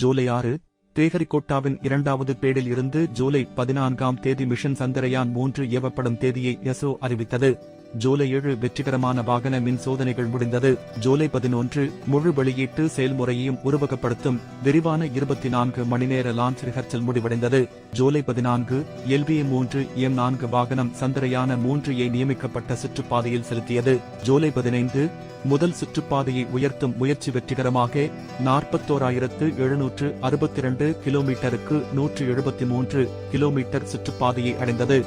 ஜூலை 6 ஸ்ரீஹரிகோட்டாவின் 2வது பேடில் இருந்து ஜூலை 14ஆம் தேதி மிஷன் சந்திரயான் 3 ஏவப்படும் தேதியை இஸ்ரோ அறிவித்தது. ஜூலை 7 வெற்றிகரமான வாகன மின் சோதனைகள் முடிந்தது. ஜூலை 11 முழு வெளியீட்டு செயல்முறையையும் உருவகப்படுத்தும் விரிவான 24 மணி நேர லான்ச் ரிஹர்சல் முடிவடைந்தது. ஜூலை 14 LVA-3M4 வாகனம் சந்திரயான 3 நியமிக்கப்பட்ட சுற்றுப்பாதையில் செலுத்தியது. ஜூலை 15 முதல் சுற்றுப்பாதையை உயர்த்தும் முயற்சி வெற்றிகரமாக 41,762 கிலோமீட்டருக்கு 173 கிலோமீட்டர் சுற்றுப்பாதையை அடைந்தது.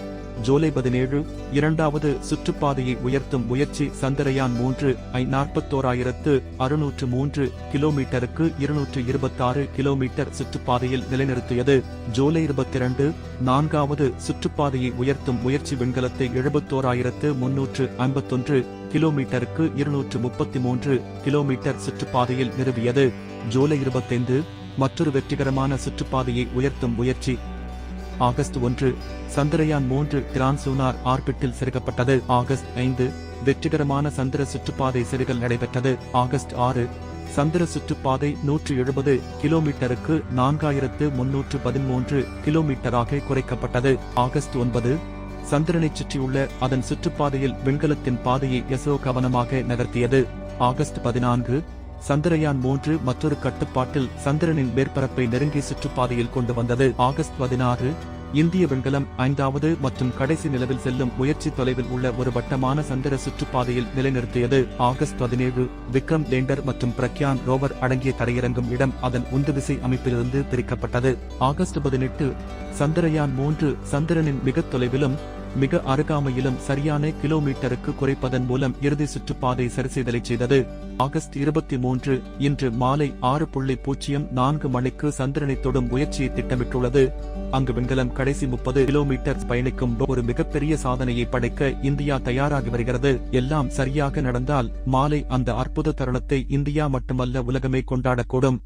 ஜூலை 17 இரண்டாவது சுற்றுப்பாதையை உயர்த்தும் முயற்சி சந்திரயான் 3 41,603 கிலோமீட்டருக்கு 226 கிலோமீட்டர் சுற்றுப்பாதையில் நிலைநிறுத்தியது. ஜூலை 22 நான்காவது சுற்றுப்பாதையை உயர்த்தும் முயற்சி விண்கலத்தை 71,351 கிலோமீட்டருக்கு 233 கிலோமீட்டர் சுற்றுப்பாதையில் நிறுவியது. ஜூலை 25 மற்றொரு வெற்றிகரமான சுற்றுப்பாதையை உயர்த்தும் முயற்சி. ஆகஸ்ட் 1 சந்திரயான் 3 டிரான்சூனார் ஆர்பிட்டில் செருகப்பட்டது. ஆகஸ்ட் 5 வெற்றிகரமான சந்திர சுற்றுப்பாதை செருகல் நடைபெற்றது. ஆகஸ்ட் 6 சந்திர சுற்றுப்பாதை 170 கிலோமீட்டருக்கு 4,313 கிலோமீட்டராக குறைக்கப்பட்டது. ஆகஸ்ட் 9 சந்திரனைச் சுற்றியுள்ள அதன் சுற்றுப்பாதையில் விண்கலத்தின் பாதையை இஸ்ரோ கவனமாக நகர்த்தியது. ஆகஸ்ட் 14 சந்திரயான் 3 மற்றொரு கட்டுப்பாட்டில் சந்திரனின் மேற்பரப்பை நெருங்கி சுற்றுப்பாதையில் கொண்டு வந்தது. ஆகஸ்ட் 16 இந்திய விண்கலம் 5வது மற்றும் கடைசி நிலவில் செல்லும் முயற்சி தொலைவில் உள்ள ஒரு வட்டமான சந்திர சுற்றுப்பாதையில் நிலைநிறுத்தியது. ஆகஸ்ட் 17 விக்ரம் லேண்டர் மற்றும் பிரக்யான் ரோவர் அடங்கிய தரையிறங்கும் இடம் அதன் உந்துவிசை அமைப்பிலிருந்து பிரிக்கப்பட்டது. ஆகஸ்ட் 18 சந்திரயான் 3 சந்திரனின் மிக தொலைவிலும் மிக அருகாமையிலும் சரியான கிலோமீட்டருக்கு குறைப்பதன் மூலம் இறுதி சுற்றுப்பாதை சரிசெய்தலை செய்தது. ஆகஸ்ட் 23 இன்று மாலை 6:04 மணிக்கு சந்திரனை தொடும் முயற்சியை திட்டமிட்டுள்ளது. அங்கு விண்கலம் கடைசி 30 கிலோமீட்டர் பயணிக்கும் ஒரு மிகப்பெரிய சாதனையை படைக்க இந்தியா தயாராகி வருகிறது. எல்லாம் சரியாக நடந்தால் மாலை அந்த அற்புத தருணத்தை இந்தியா மட்டுமல்ல உலகமே கொண்டாடக்கூடும்.